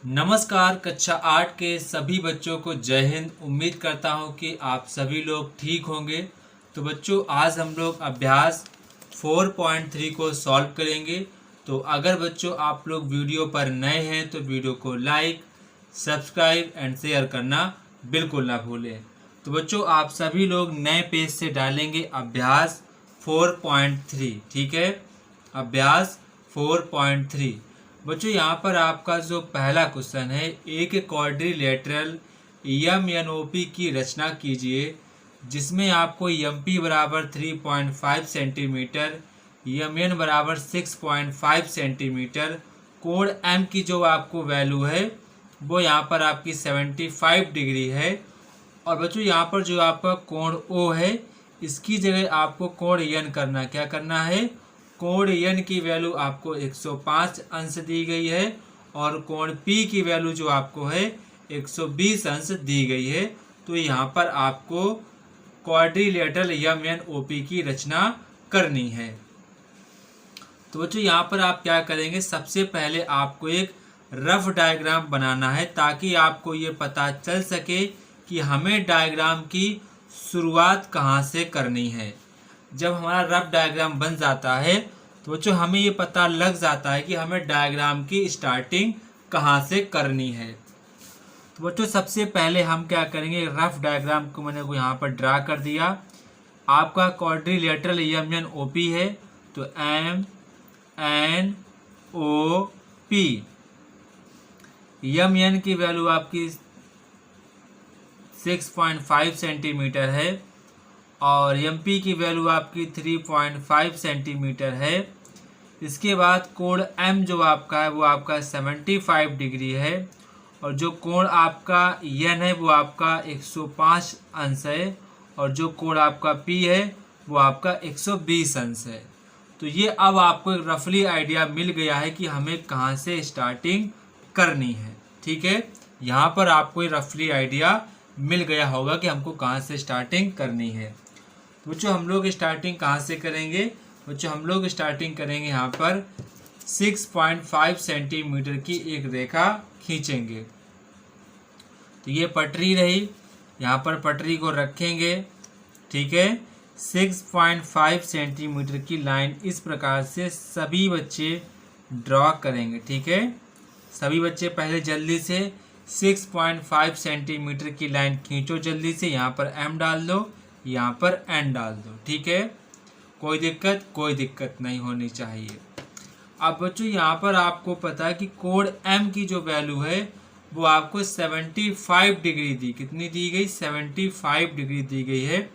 नमस्कार। कक्षा 8 के सभी बच्चों को जय हिंद। उम्मीद करता हूं कि आप सभी लोग ठीक होंगे। तो बच्चों, आज हम लोग अभ्यास 4.3 को सॉल्व करेंगे। तो अगर बच्चों आप लोग वीडियो पर नए हैं तो वीडियो को लाइक, सब्सक्राइब एंड शेयर करना बिल्कुल ना भूलें। तो बच्चों, आप सभी लोग नए पेज से डालेंगे अभ्यास 4.3। ठीक है, अभ्यास 4.3। बच्चों, यहाँ पर आपका जो पहला क्वेश्चन है, एक क्वाड्रिलेटरल एमएनओपी की रचना कीजिए जिसमें आपको एमपी बराबर 3.5 सेंटीमीटर, एमएन बराबर 6.5 सेंटीमीटर, कोण एम की जो आपको वैल्यू है वो यहाँ पर आपकी 75 डिग्री है। और बच्चों, यहाँ पर जो आपका कोण ओ है इसकी जगह आपको कोण एन करना, क्या करना है, कोण एन की वैल्यू आपको 105 अंश दी गई है और कोण पी की वैल्यू जो आपको है 120 अंश दी गई है। तो यहाँ पर आपको क्वाड्रिलेटरल एमएनओपी की रचना करनी है। तो बच्चों, यहाँ पर आप क्या करेंगे, सबसे पहले आपको एक रफ डायग्राम बनाना है ताकि आपको ये पता चल सके कि हमें डायग्राम की शुरुआत कहाँ से करनी है। जब हमारा रफ डायग्राम बन जाता है तो बच्चों हमें ये पता लग जाता है कि हमें डायग्राम की स्टार्टिंग कहाँ से करनी है। तो बच्चों, सबसे पहले हम क्या करेंगे, रफ डायग्राम को मैंने को यहाँ पर ड्रा कर दिया। आपका क्वाड्रिलेटरल एमएनओपी है तो M N O P, M की वैल्यू आपकी 6.5 सेंटीमीटर है और एमपी की वैल्यू आपकी 3.5 सेंटीमीटर है। इसके बाद कोण एम जो आपका है वो आपका 75 डिग्री है और जो कोण आपका एन है वो आपका 105 अंश है और जो कोण आपका पी है वो आपका 120 अंश है। तो ये अब आपको एक रफली आइडिया मिल गया है कि हमें कहाँ से स्टार्टिंग करनी है। ठीक है, यहाँ पर आपको रफली आइडिया मिल गया होगा कि हमको कहाँ से स्टार्टिंग करनी है। बच्चों, हम लोग स्टार्टिंग कहाँ से करेंगे, बच्चों हम लोग स्टार्टिंग करेंगे यहाँ पर 6.5 सेंटीमीटर की एक रेखा खींचेंगे। तो ये पटरी रही, यहाँ पर पटरी को रखेंगे। ठीक है, 6.5 सेंटीमीटर की लाइन इस प्रकार से सभी बच्चे ड्रॉ करेंगे। ठीक है, सभी बच्चे पहले जल्दी से 6.5 सेंटीमीटर की लाइन खींचो जल्दी से। यहाँ पर एम डाल दो, यहाँ पर एन डाल दो। ठीक है, कोई दिक्कत नहीं होनी चाहिए। अब बच्चों, यहाँ पर आपको पता है कि कोण एम की जो वैल्यू है वो आपको 75 डिग्री दी, कितनी दी गई, 75 डिग्री दी गई है।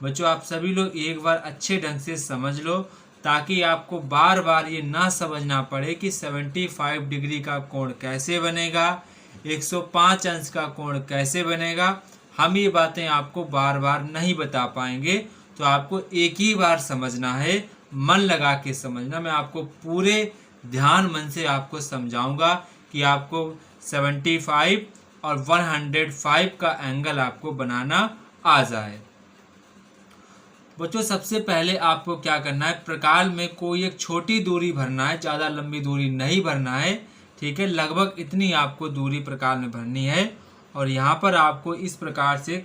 बच्चों, आप सभी लोग एक बार अच्छे ढंग से समझ लो ताकि आपको बार बार ये ना समझना पड़े कि 75 डिग्री का कोण कैसे बनेगा, 105 अंश का कोण कैसे बनेगा। हम ये बातें आपको बार बार नहीं बता पाएंगे, तो आपको एक ही बार समझना है, मन लगा के समझना। मैं आपको पूरे ध्यान मन से आपको समझाऊंगा कि आपको 75 और 105 का एंगल आपको बनाना आ जाए। बच्चों, सबसे पहले आपको क्या करना है, प्रकार में कोई एक छोटी दूरी भरना है, ज़्यादा लंबी दूरी नहीं भरना है। ठीक है, लगभग इतनी आपको दूरी प्रकार में भरनी है और यहाँ पर आपको इस प्रकार से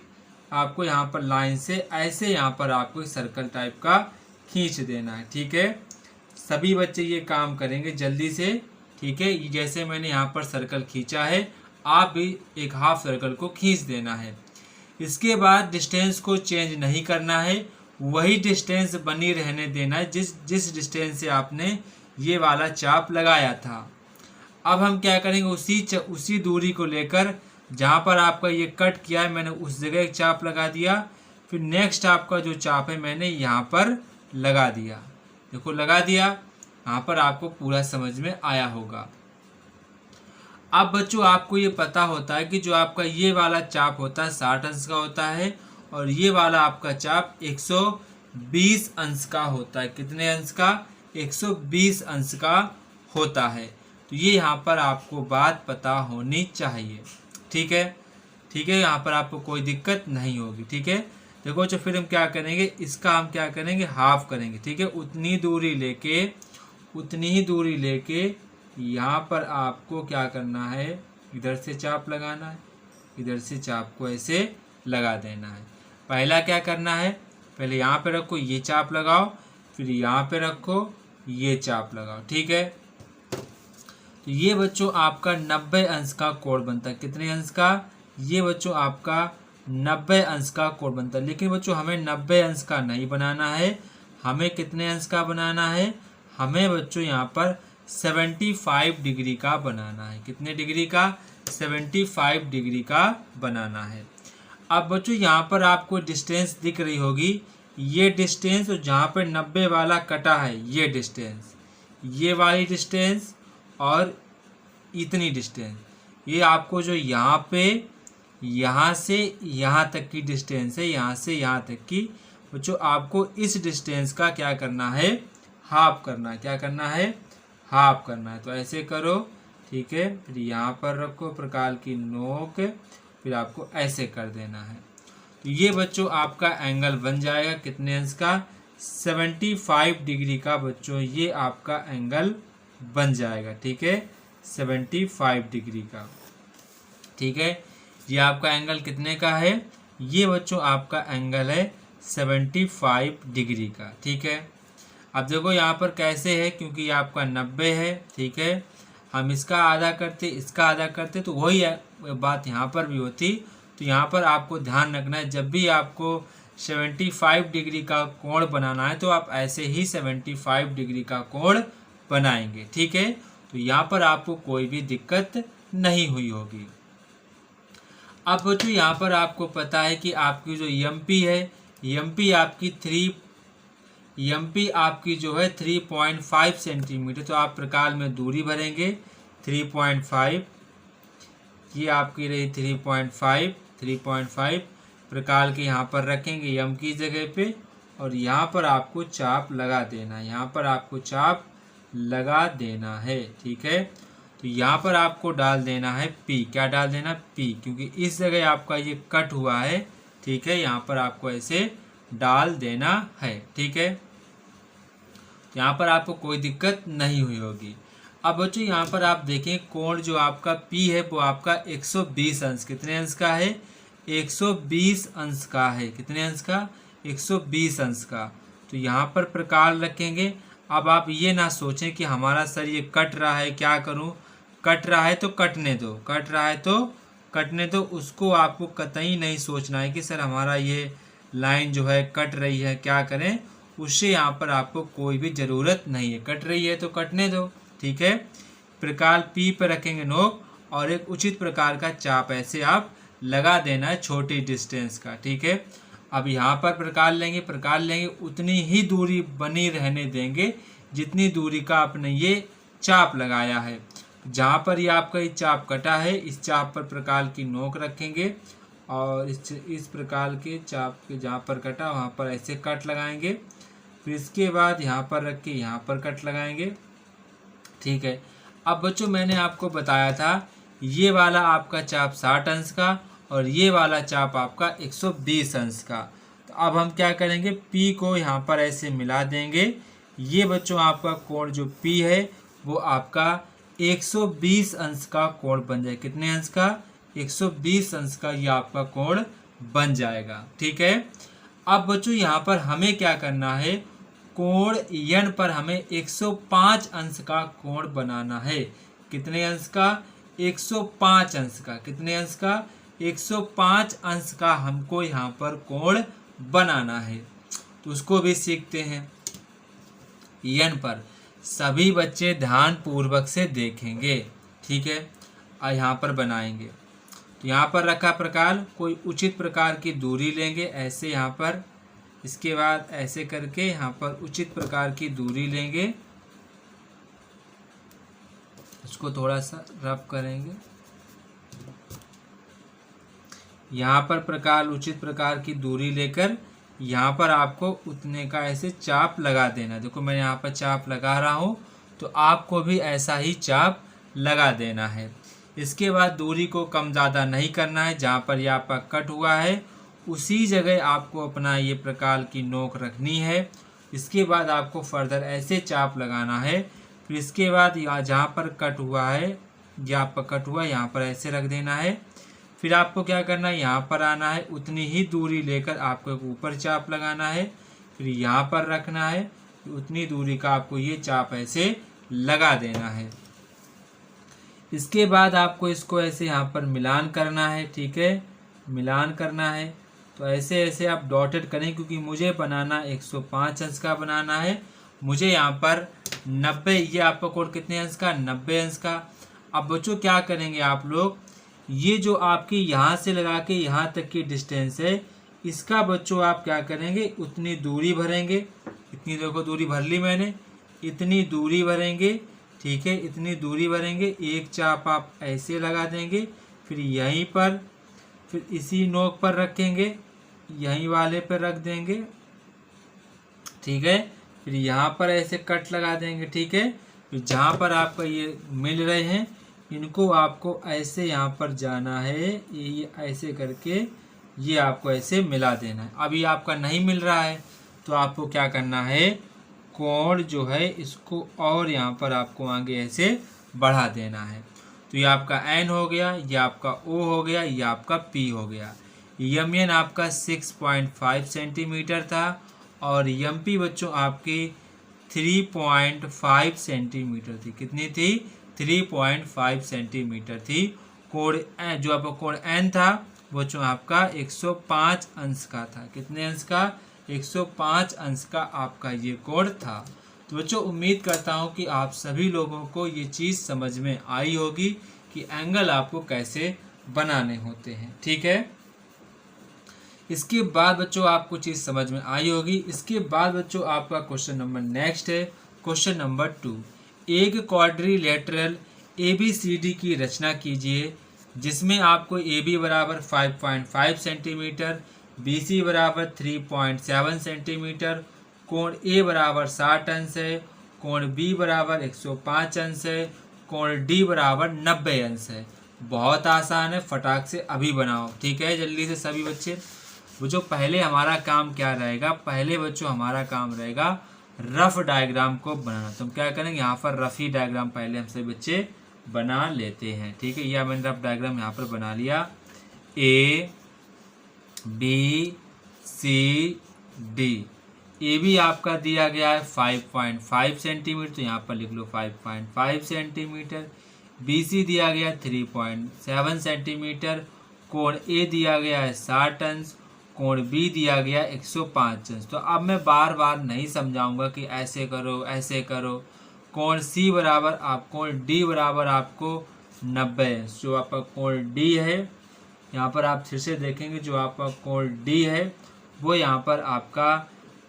आपको यहाँ पर लाइन से ऐसे यहाँ पर आपको सर्कल टाइप का खींच देना है। ठीक है, सभी बच्चे ये काम करेंगे जल्दी से। ठीक है, जैसे मैंने यहाँ पर सर्कल खींचा है आप भी एक हाफ सर्कल को खींच देना है। इसके बाद डिस्टेंस को चेंज नहीं करना है, वही डिस्टेंस बनी रहने देना है जिस डिस्टेंस से आपने ये वाला चाप लगाया था। अब हम क्या करेंगे, उसी दूरी को लेकर जहाँ पर आपका ये कट किया है मैंने उस जगह एक चाप लगा दिया। फिर नेक्स्ट आपका जो चाप है मैंने यहाँ पर लगा दिया। देखो लगा दिया, यहाँ पर आपको पूरा समझ में आया होगा। अब बच्चों, आपको ये पता होता है कि जो आपका ये वाला चाप होता है 60 अंश का होता है और ये वाला आपका चाप 120 अंश का होता है। कितने अंश का, 120 अंश का होता है। तो ये यहाँ पर आपको बात पता होनी चाहिए। ठीक है, यहाँ पर आपको कोई दिक्कत नहीं होगी। ठीक है, देखो तो फिर हम क्या करेंगे, इसका हम क्या करेंगे, हाफ करेंगे। ठीक है, उतनी ही दूरी लेके यहाँ पर आपको क्या करना है, इधर से चाप लगाना है, इधर से चाप को ऐसे लगा देना है। पहला क्या करना है, पहले यहाँ पे रखो, ये चाप लगाओ, फिर यहाँ पे रखो, ये चाप लगाओ। ठीक है, तो ये बच्चों आपका 90 अंश का कोण बनता है। कितने अंश का? ये बच्चों आपका 90 अंश का कोण बनता है। लेकिन बच्चों हमें 90 अंश का नहीं बनाना है, हमें कितने अंश का बनाना है? हमें बच्चों यहाँ पर 75 डिग्री का बनाना है। कितने डिग्री का? 75 डिग्री का बनाना है। अब बच्चों यहाँ पर आपको डिस्टेंस दिख रही होगी, ये डिस्टेंस और जहाँ पर 90 वाला कटा है ये डिस्टेंस, ये वाली डिस्टेंस और इतनी डिस्टेंस, ये आपको जो यहाँ पे यहाँ से यहाँ तक की डिस्टेंस है, यहाँ से यहाँ तक की बच्चों आपको इस डिस्टेंस का क्या करना है? हाफ करना है। क्या करना है? हाफ करना है। तो ऐसे करो, ठीक है, फिर यहाँ पर रखो प्रकार की नोक, फिर आपको ऐसे कर देना है। तो ये बच्चों आपका एंगल बन जाएगा कितने अंश का? 75 डिग्री का बच्चों ये आपका एंगल बन जाएगा। ठीक है, 75 डिग्री का। ठीक है, ये आपका एंगल कितने का है? ये बच्चों आपका एंगल है 75 डिग्री का। ठीक है, अब देखो यहाँ पर कैसे है, क्योंकि ये आपका 90 है। ठीक है, हम इसका आधा करते, इसका आधा करते, तो वही बात यहाँ पर भी होती। तो यहाँ पर आपको ध्यान रखना है, जब भी आपको 75 डिग्री का कोण बनाना है तो आप ऐसे ही 75 डिग्री का कोण बनाएंगे। ठीक है, तो यहाँ पर आपको कोई भी दिक्कत नहीं हुई होगी। अब बच्चों यहाँ पर आपको पता है कि आपकी जो एमपी है, एमपी आपकी जो है 3.5 सेंटीमीटर। तो आप प्रकार में दूरी भरेंगे 3.5, ये आपकी रही 3.5 प्रकार के यहाँ पर रखेंगे एम की जगह पे, और यहाँ पर आपको चाप लगा देना है, यहाँ पर आपको चाप लगा देना है। ठीक है, तो यहाँ पर आपको डाल देना है पी। क्या डाल देना? पी, क्योंकि इस जगह आपका ये कट हुआ है। ठीक है, यहाँ पर आपको ऐसे डाल देना है। ठीक है, यहाँ पर आपको कोई दिक्कत नहीं हुई होगी। अब बच्चों यहाँ पर आप देखें कोण जो आपका P है वो आपका 120 अंश, कितने अंश का है? 120 अंश का है। कितने अंश का? 120 अंश का। तो यहाँ पर प्रकार रखेंगे। अब आप ये ना सोचें कि हमारा सर ये कट रहा है, क्या करूँ? कट रहा है तो कटने दो, कट रहा है तो कटने दो। उसको आपको कतई नहीं सोचना है कि सर हमारा ये लाइन जो है कट रही है, क्या करें? उससे यहाँ पर आपको कोई भी ज़रूरत नहीं है, कट रही है तो कटने दो। ठीक है, प्रकार P पर रखेंगे नोक, और एक उचित प्रकार का चाप ऐसे आप लगा देना है छोटी डिस्टेंस का। ठीक है, अब यहाँ पर प्रकार लेंगे उतनी ही दूरी बनी रहने देंगे जितनी दूरी का आपने ये चाप लगाया है। जहाँ पर ये आपका ये चाप कटा है, इस चाप पर प्रकार की नोक रखेंगे, और इस प्रकार के चाप के जहाँ पर कटा वहाँ पर ऐसे कट लगाएंगे। फिर इसके बाद यहाँ पर रख के यहाँ पर कट लगाएंगे। ठीक है, अब बच्चों मैंने आपको बताया था ये वाला आपका चाप 60 अंश का और ये वाला चाप आपका 120 अंश का। तो अब हम क्या करेंगे, P को यहाँ पर ऐसे मिला देंगे। ये बच्चों आपका कोण जो P है वो आपका 120 अंश का कोण बन जाए। कितने अंश का? 120 अंश का ये आपका कोण बन जाएगा। ठीक है, अब बच्चों यहाँ पर हमें क्या करना है, कोण N पर हमें 105 अंश का कोण बनाना है। कितने अंश का? 105 अंश का। कितने अंश का? 105 अंश का हमको यहाँ पर कोण बनाना है। तो उसको भी सीखते हैं। N पर सभी बच्चे ध्यान पूर्वक से देखेंगे। ठीक है, और यहाँ पर बनाएंगे। तो यहाँ पर रखा प्रकार, कोई उचित प्रकार की दूरी लेंगे ऐसे यहाँ पर, इसके बाद ऐसे करके यहाँ पर उचित प्रकार की दूरी लेंगे, उसको थोड़ा सा रफ करेंगे। यहाँ पर प्रकार उचित प्रकार की दूरी लेकर यहाँ पर आपको उतने का ऐसे चाप लगा देना। देखो मैं यहाँ पर चाप लगा रहा हूँ, तो आपको भी ऐसा ही चाप लगा देना है। इसके बाद दूरी को कम ज़्यादा नहीं करना है। जहाँ पर यह आपका कट हुआ है उसी जगह आपको अपना ये प्रकार की नोक रखनी है। इसके बाद आपको फर्दर ऐसे चाप लगाना है। फिर इसके बाद यहाँ जहाँ पर कट हुआ है ये आपका कट हुआ, यहाँ पर ऐसे रख देना है। फिर आपको क्या करना है, यहाँ पर आना है, उतनी ही दूरी लेकर आपको एक ऊपर चाप लगाना है, फिर यहाँ पर रखना है, उतनी दूरी का आपको ये चाप ऐसे लगा देना है। इसके बाद आपको इसको ऐसे यहाँ पर मिलान करना है, ठीक है, मिलान करना है। तो ऐसे ऐसे आप डॉटेड करें, क्योंकि मुझे बनाना 105 अंश का बनाना है। मुझे यहाँ पर 90, ये आपका कोण कितने अंश का, 90 अंश का। अब बच्चों क्या करेंगे आप लोग, ये जो आपकी यहाँ से लगा के यहाँ तक की डिस्टेंस है, इसका बच्चों आप क्या करेंगे, उतनी दूरी भरेंगे। इतनी देखो दूरी भर ली मैंने, इतनी दूरी भरेंगे, ठीक है, इतनी दूरी भरेंगे। एक चाप आप ऐसे लगा देंगे, फिर यहीं पर, फिर इसी नोक पर रखेंगे, यहीं वाले पर रख देंगे, ठीक है। फिर यहाँ पर ऐसे कट लगा देंगे, ठीक है। फिर जहाँ पर आपका ये मिल रहे हैं, इनको आपको ऐसे यहाँ पर जाना है, ये ऐसे करके ये आपको ऐसे मिला देना है। अभी आपका नहीं मिल रहा है तो आपको क्या करना है, कोण जो है इसको और यहाँ पर आपको आगे ऐसे बढ़ा देना है। तो ये आपका N हो गया, ये आपका O हो गया, ये आपका P हो गया। यमयन आपका 6.5 सेंटीमीटर था और MP बच्चों आपकी 3.5 सेंटीमीटर थी। कितनी थी, 3.5 सेंटीमीटर थी। कोण जो आपका कोण N था बच्चों आपका 105 अंश का था। कितने अंश का, 105 अंश का आपका ये कोण था। तो बच्चों उम्मीद करता हूँ कि आप सभी लोगों को ये चीज़ समझ में आई होगी कि एंगल आपको कैसे बनाने होते हैं, ठीक है। इसके बाद बच्चों आपको चीज़ समझ में आई होगी। इसके बाद बच्चों आपका क्वेश्चन नंबर नेक्स्ट है, क्वेश्चन नंबर 2। एक क्वाड्रिलेटरल ABCD की रचना कीजिए जिसमें आपको AB बराबर 5.5 सेंटीमीटर, BC बराबर 3.7 सेंटीमीटर, कोण A बराबर 60 अंश है, कोण B बराबर 105 अंश है, कोण D बराबर 90 अंश है। बहुत आसान है, फटाक से अभी बनाओ, ठीक है, जल्दी से सभी बच्चे। बच्चों पहले हमारा काम क्या रहेगा, पहले बच्चों हमारा काम रहेगा रफ डायग्राम को बनाना। तो हम क्या करेंगे, यहाँ पर रफ ही डायग्राम पहले हम सभी बच्चे बना लेते हैं, ठीक है। यह मैंने रफ डायग्राम यहाँ पर बना लिया। A B C D, AB आपका दिया गया है 5.5 सेंटीमीटर, तो यहाँ पर लिख लो 5.5 सेंटीमीटर। BC दिया गया 3.7 सेंटीमीटर, कोण A दिया गया है 60 अंश, कोण B दिया गया 105 अंश। तो अब मैं बार बार नहीं समझाऊंगा कि ऐसे करो ऐसे करो। कोण C बराबर आप कोण D बराबर आपको 90 अंश, जो आपका कोण D है यहाँ पर आप फिर से देखेंगे, जो आपका कोण D है वो यहाँ पर आपका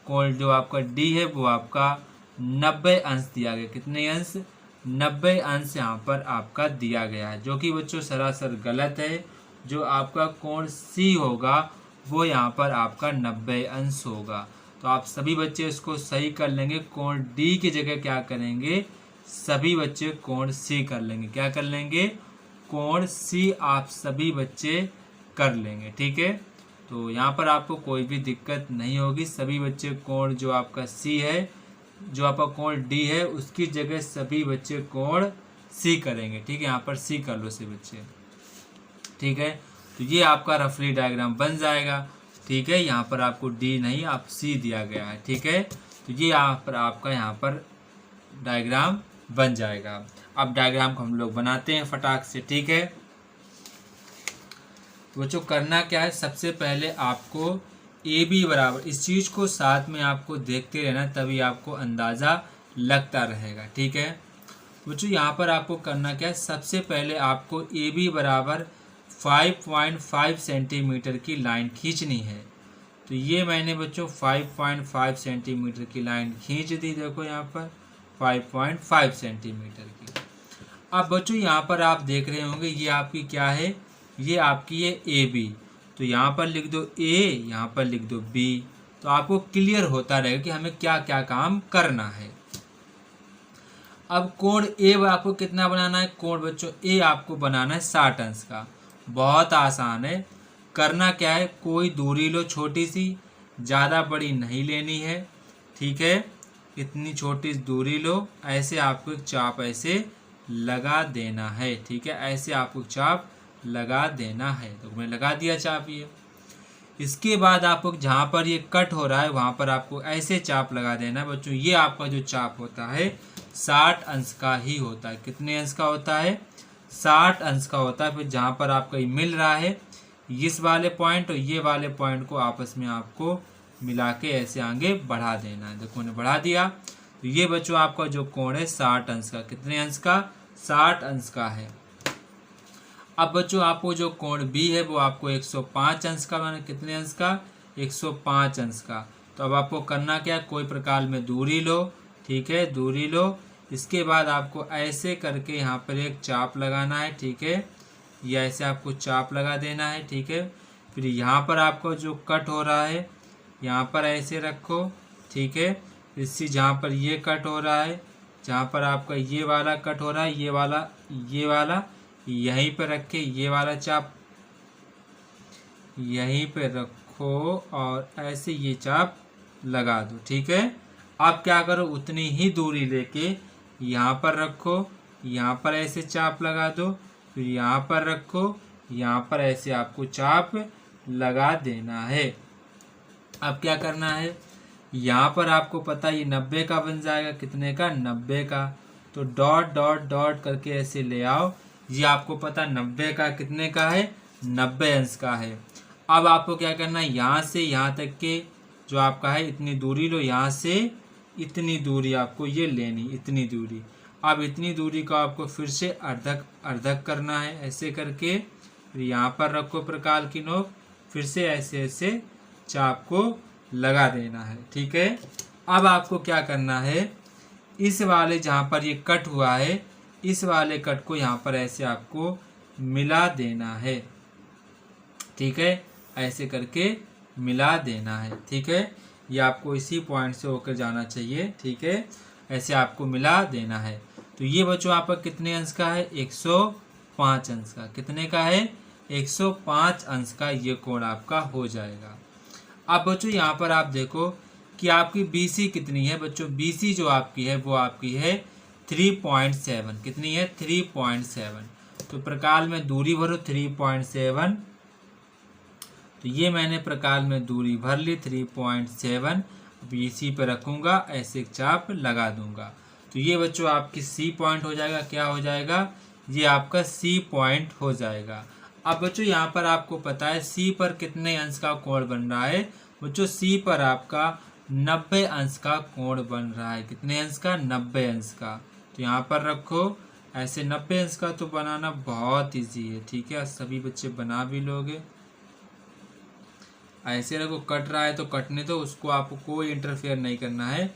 कोण जो आपका D है वो आपका 90 अंश दिया गया। कितने अंश, 90 अंश यहाँ पर आपका दिया गया है, जो कि बच्चों सरासर गलत है। जो आपका कोण C होगा वो यहाँ पर आपका 90 अंश होगा। तो आप सभी बच्चे इसको सही कर लेंगे। कोण D की जगह क्या करेंगे, सभी बच्चे कोण C कर लेंगे। क्या कर लेंगे, कोण C आप सभी बच्चे कर लेंगे, ठीक है। तो यहाँ पर आपको कोई भी दिक्कत नहीं होगी। सभी बच्चे कोण जो आपका C है, जो आपका कोण D है, उसकी जगह सभी बच्चे कोण C करेंगे, ठीक है। यहाँ पर C कर लो सभी बच्चे, ठीक है। तो ये आपका रफली डायग्राम बन जाएगा, ठीक है। यहाँ पर आपको D नहीं, आप C दिया गया है, ठीक है। तो ये यहाँ पर आपका यहाँ पर डायग्राम बन जाएगा। अब डायग्राम को हम लोग बनाते हैं फटाक से, ठीक है। तो बच्चों करना क्या है, सबसे पहले आपको AB बराबर, इस चीज़ को साथ में आपको देखते रहना, तभी आपको अंदाज़ा लगता रहेगा, ठीक है। बच्चों यहाँ पर आपको करना क्या है, सबसे पहले आपको AB बराबर 5.5 सेंटीमीटर की लाइन खींचनी है। तो ये मैंने बच्चों 5.5 सेंटीमीटर की लाइन खींच दी, देखो यहाँ पर 5.5 सेंटीमीटर की। अब बच्चों यहाँ पर आप देख रहे होंगे ये आपकी क्या है, ये आपकी है AB। तो यहाँ पर लिख दो A, यहाँ पर लिख दो B। तो आपको क्लियर होता रहेगा कि हमें क्या क्या काम करना है। अब कोण A आपको कितना बनाना है, कोण बच्चों A आपको बनाना है 60 अंश का। बहुत आसान है। करना क्या है, कोई दूरी लो छोटी सी, ज़्यादा बड़ी नहीं लेनी है, ठीक है। इतनी छोटी दूरी लो, ऐसे आपको एक चाप ऐसे लगा देना है। ठीक है, ऐसे आपको चाप लगा देना है। तो मैंने लगा दिया चाप ये। इसके बाद आपको जहाँ पर ये कट हो रहा है वहाँ पर आपको ऐसे चाप लगा देना है बच्चों। ये आपका जो चाप होता है 60 अंश का ही होता है। कितने अंश का होता है? 60 अंश का होता है। फिर जहाँ पर आपका ये मिल रहा है इस वाले पॉइंट और ये वाले पॉइंट को आपस में आपको मिला के ऐसे आगे बढ़ा देना है। देखो मैंने बढ़ा दिया। तो ये बच्चों आपका जो कोण है 60 अंश का। कितने अंश का? 60 अंश का है। अब बच्चों आपको जो कोण बी है वो आपको 105 अंश का माने कितने अंश का? 105 अंश का। तो अब आपको करना क्या है, कोई प्रकार में दूरी लो। ठीक है, दूरी लो। इसके बाद आपको ऐसे करके यहाँ पर एक चाप लगाना है। ठीक है, ये ऐसे आपको चाप लगा देना है। ठीक है, फिर यहाँ पर आपको जो कट हो रहा है यहाँ पर ऐसे रखो। ठीक है, इससे जहाँ पर ये कट हो रहा है, जहाँ पर आपका ये वाला कट हो रहा है, ये वाला यहीं पर रख के ये वाला चाप यहीं पे रखो और ऐसे ये चाप लगा दो। ठीक है, आप क्या करो, उतनी ही दूरी लेके यहाँ पर रखो, यहाँ पर ऐसे चाप लगा दो, फिर यहाँ पर रखो, यहाँ पर ऐसे आपको चाप लगा देना है। अब क्या करना है, यहाँ पर आपको पता ये 90 का बन जाएगा। कितने का? 90 का। तो डॉट डॉट डॉट करके ऐसे ले आओ। ये आपको पता 90 का कितने का है? 90 अंश का है। अब आपको क्या करना है, यहाँ से यहाँ तक के जो आपका है इतनी दूरी लो, यहाँ से इतनी दूरी आपको ये लेनी, इतनी दूरी। अब इतनी दूरी को आपको फिर से अर्धक अर्धक करना है ऐसे करके। फिर यहाँ पर रखो प्रकार की नोक, फिर से ऐसे ऐसे चाप को लगा देना है। ठीक है, अब आपको क्या करना है, इस वाले जहाँ पर ये कट हुआ है इस वाले कट को यहाँ पर ऐसे आपको मिला देना है। ठीक है, ऐसे करके मिला देना है। ठीक है, ये आपको इसी पॉइंट से होकर जाना चाहिए। ठीक है, ऐसे आपको मिला देना है। तो ये बच्चों आपका कितने अंश का है? 105 अंश का। कितने का है? 105 अंश का ये कोण आपका हो जाएगा। अब बच्चों यहाँ पर आप देखो कि आपकी BC कितनी है। बच्चों BC जो आपकी है वो आपकी है 3.7। कितनी है? 3.7। तो प्रकार में दूरी भरो 3.7। तो ये मैंने प्रकार में दूरी भर ली 3.7। BC पे रखूँगा, ऐसे चाप लगा दूंगा। तो ये बच्चों आपकी C पॉइंट हो जाएगा। क्या हो जाएगा? ये आपका C पॉइंट हो जाएगा। अब बच्चों यहाँ पर आपको पता है C पर कितने अंश का कोण बन रहा है। बच्चों C पर आपका 90 अंश का कोण बन रहा है। कितने अंश का? 90 अंश का। तो यहाँ पर रखो ऐसे 90 अंश का। तो बनाना बहुत इजी है। ठीक है, सभी बच्चे बना भी लोगे। ऐसे रखो, कट रहा है तो कटने दो, उसको आपको कोई इंटरफेयर नहीं करना है।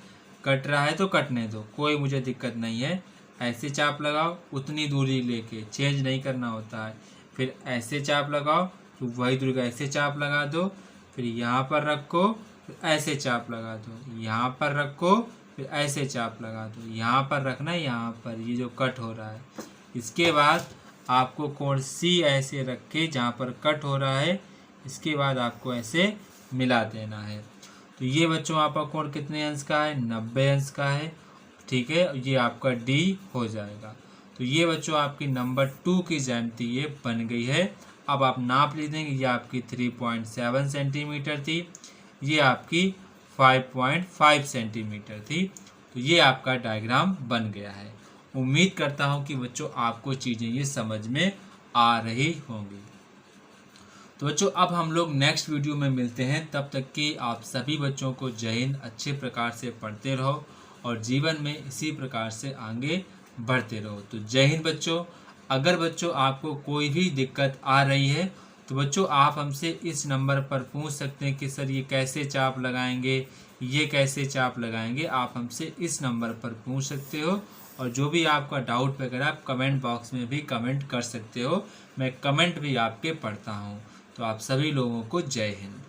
कट रहा है तो कटने दो, कोई मुझे दिक्कत नहीं है। ऐसे चाप लगाओ, उतनी दूरी लेके, चेंज नहीं करना होता है। फिर ऐसे चाप लगाओ, तो वही दूरी का ऐसे चाप लगा दो। फिर यहाँ पर रखो, फिर ऐसे चाप लगा दो, यहाँ पर रखो, फिर ऐसे चाप लगा दो। यहाँ पर रखना है, यहाँ पर ये जो कट हो रहा है। इसके बाद आपको कोण C ऐसे रख के जहाँ पर कट हो रहा है इसके बाद आपको ऐसे मिला देना है। तो ये बच्चों आपका कोण कितने अंश का है? 90 अंश का है। ठीक है, ये आपका D हो जाएगा। तो ये बच्चों आपकी नंबर 2 की ज्यामिति ये बन गई है। अब आप नाप ले देंगे। ये आपकी 3.7 सेंटीमीटर थी, ये आपकी 5.5 सेंटीमीटर थी। तो ये आपका डायग्राम बन गया है। उम्मीद करता हूँ कि बच्चों आपको चीज़ें ये समझ में आ रही होंगी। तो बच्चों अब हम लोग नेक्स्ट वीडियो में मिलते हैं। तब तक कि आप सभी बच्चों को जय हिंद। अच्छे प्रकार से पढ़ते रहो और जीवन में इसी प्रकार से आगे बढ़ते रहो। तो जय हिंद बच्चों। अगर बच्चों आपको कोई भी दिक्कत आ रही है तो बच्चों आप हमसे इस नंबर पर पूछ सकते हैं कि सर ये कैसे चाप लगाएंगे, ये कैसे चाप लगाएंगे। आप हमसे इस नंबर पर पूछ सकते हो और जो भी आपका डाउट वगैरह आप कमेंट बॉक्स में भी कमेंट कर सकते हो। मैं कमेंट भी आपके पढ़ता हूँ। तो आप सभी लोगों को जय हिंद।